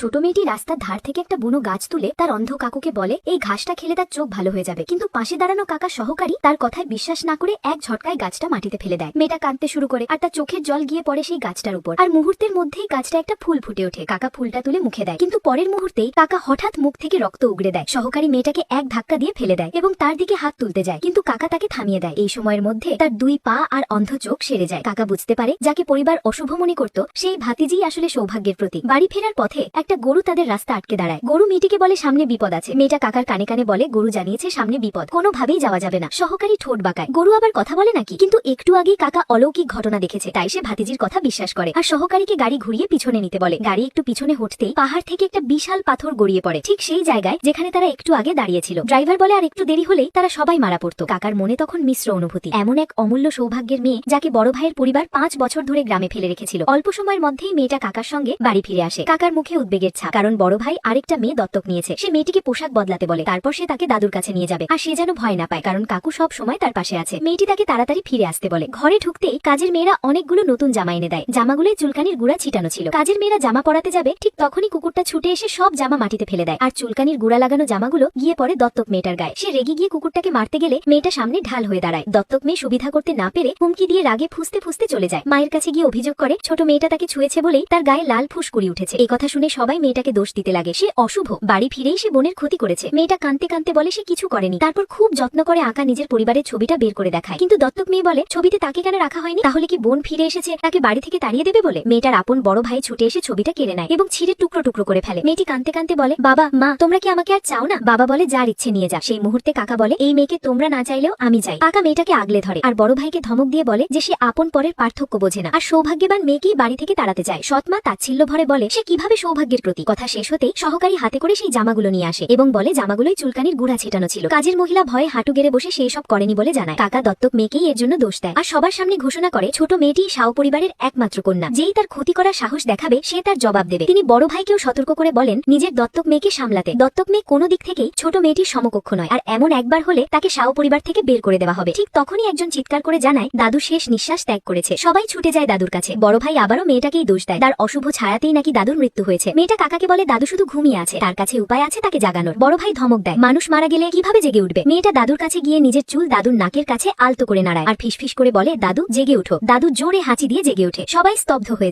ছোট মেয়েটি রাস্তার ধার থেকে একটা বুনো গাছ তুলে তার অন্ধ কাকুকে বলে এই ঘাসটা খেলে তার চোখ ভালো হয়ে যাবে, কিন্তু পাশে দাঁড়ানো কাকা সহকারী তার কথায় বিশ্বাস না করে এক ঝটকায় গাছটা মাটিতে ফেলে দেয়। মেয়েটা কাঁদতে শুরু করে আর তার চোখের জল গিয়ে পড়ে সেই গাছটার উপর, আর মুহূর্তের মধ্যেই গাছটা একটা ফুল ফুটে ওঠে। কাকা ফুলটা তুলে মুখে দেয়, কিন্তু পরের মুহূর্তেই কাকা হঠাৎ মুখ থেকে রক্ত উগড়ে দেয়। সহকারী মেয়েটাকে এক ধাক্কা দিয়ে ফেলে দেয় এবং তার দিকে হাত তুলতে যায়, কিন্তু কাকা তাকে থামিয়ে দেয়। এই সময়ের মধ্যে তার দুই পা আর অন্ধ চোখ সেরে যায়। কাকা বুঝতে পারে যাকে পরিবার অশুভ মনে করত সেই ভাতিজিই আসলে সৌভাগ্যের প্রতীক। বাড়ি ফেরার পথে একটা গরু তাদের রাস্তা আটকে দাঁড়ায়। গরু মেয়েটিকে বলে সামনে বিপদ আছে। মেয়েটা কাকার কানে কানে বলে গরু জানিয়েছে সামনে বিপদ, কোনোভাবেই যাওয়া যাবে না। সহকারী ঠোঁট বাঁকায়, গরু আবার কথা বলে নাকি? কিন্তু একটু আগেই কাকা অলৌকিক ঘটনা দেখেছে, তাই সে ভাতিজির কথা বিশ্বাস করে আর সহকারীকে গাড়ি ঘুরিয়ে পিছনে নিতে বলে। গাড়ি একটু পিছনে হটতেই পাহাড় থেকে একটা বিশাল পাথর গড়িয়ে পড়ে ঠিক সেই জায়গায় যেখানে তারা একটু আগে দাঁড়িয়েছিল। ড্রাইভার বলে আর একটু দেরি হলেই তারা সবাই মারা পড়তো। কাকার মনে তখন মিশ্র অনুভূতি। এমন এক অমূল্য সৌভাগ্যের মেয়ে যাকে বড় ভাইয়ের পরিবার 5 বছর ধরে গ্রামে ফেলে রেখেছিল, অল্প সময়ের মধ্যেই মেয়েটা কাকার সঙ্গে বাড়ি ফিরে আসে। কাকার মুখে উদ্বেগের ছাপ, কারণ বড় ভাই আরেকটা মেয়ে দত্তক নিয়েছে। সে মেয়েটিকে পোশাক বদলাতে বলে, তারপর সে তাকে দাদুর কাছে নিয়ে যাবে, আর সে যেন ভয় না পায় কারণ কাকু সব সময় তার পাশে আছে। মেয়েটি তাকে তাড়াতাড়ি ফিরে আসতে বলে। ঘরে ঢুকতেই কাজের মেয়েরা অনেকগুলো নতুন জামা এনে দেয়। জামাগুলোয় চুলকানির গুঁড়া ছিটানো ছিল। কাজের মেয়েরা জামা পরাতে যাবে, ঠিক তখনই কুকুরটা ছুটে এসে সব জামা মাটিতে ফেলে দেয়, আর চুলকানির গুঁড়া লাগানো জামাগুলো গিয়ে পড়ে দত্তক মেয়েটার গায়ে। সে রেগে গিয়ে কুকুরটাকে মারতে গেলে মেয়েটা সামনে ঢাল হয়ে দাঁড়ায়। দত্তক মেয়ে সুবিধা করতে না পেরে হুমকি দিয়ে রাগে ফুসতে ফুসতে চলে যায়। মায়ের কাছে গিয়ে অভিযোগ করে ছোট মেয়েটা তাকে ছুঁয়েছে বলেই তার গায়ে লাল ফুসকুড়ি উঠেছে। এই কথা শুনে সবাই মেয়েটাকে দোষ দিতে লাগে, সে অশুভ, বাড়ি ফিরেই সে বোনের ক্ষতি করেছে। মেয়েটা কাঁদতে কাঁদতে বলে সে কিছু করেনি। তারপর খুব যত্ন করে আঁকা নিজের পরিবারের ছবিটা বের করে দেখায়, কিন্তু দত্তক মেয়ে বলে ছবিতে তাকে কেন রাখা হয়নি? তাহলে কি বোন ফিরে এসেছে তাকে বাড়ি থেকে তাড়িয়ে দেবে বলে? মেয়েটার আপন বড় ভাই ছুটে এসে ছবিটা কেড়ে নেয় এবং ছিঁড়ে টুকরো টুকরো করে ফেলে। মেয়েটি কাঁদতে কাঁদতে বলে বাবা মা তোমরা কি আমাকে আর চাও না? বাবা বলে যার ইচ্ছে নিয়ে যা। সেই মুহূর্তে কাকা বলে এই মেয়েকে তোমরা না চাইলেও আমি চাই। কাকা মেয়েটাকে আগলে ধরে আর বড় ভাইকে ধমক দিয়ে বলে যে সে আপন পরের পার্থক্য বোঝে না আর সৌভাগ্যবান মেয়েকেই বাড়ি থেকে তাড়াতে চায়। সৎমা তাচ্ছিল্য ভরে বলে সে কিভাবে সৌভাগ্যের প্রতি। কথা শেষ হতেই সহকারী হাতে করে সেই জামাগুলো নিয়ে আসে এবং বলে জামাগুলোই চুলকানির গুঁড়া ছিটানো ছিল। কাজের মহিলা ভয়ে হাঁটু গেড়ে বসে সেই সব করেনি বলে জানায়। কাকা দত্তক মেয়েকেই এর জন্য দোষ দেয় আর সবার সামনে ঘোষণা করে ছোট মেয়েটি সাও পরিবারের একমাত্র কন্যা, যেই তার ক্ষতি করার সাহস দেখাবে সে তার জবাব দেবে। তিনি বড় ভাইকেও সতর্ক করে বলেন নিজের দত্তক মেয়েকে সামলাতে। দত্তক মেয়ে কোনো দিক থেকেই ছোট মেয়েটির সমকক্ষ নয়, আর এমন একবার হলে তাকে সাও পরিবার থেকে বের করে দেওয়া হবে। ঠিক তখনই একজন চিৎকার করে জানায় দাদু শেষ নিঃশ্বাস ত্যাগ করেছে। সবাই ছুটে যায় দাদুর কাছে। বড় ভাই আবারও মেয়েটাকেই দোষ দেয়, তার অশুভ ছায়াতেই নাকি দাদুর মৃত্যু হয়েছে। মেয়েটা কাকাকে বলে দাদু শুধু ঘুমিয়ে আছে, তার কাছে উপায় আছে তাকে জাগানোর। বড় ভাই ধমক দেয় মানুষ মারা গেলে কিভাবে জেগে উঠবে? মেয়েটা দাদুর কাছে গিয়ে নিজের চুল দাদুর নাকের কাছে আলতো করে নাড়ায় আর ফিসফিস করে বলে দাদু জেগে উঠো। দাদু জোরে হাঁচি দিয়ে জেগে ওঠে। সবাই স্তব্ধ হয়ে যায়।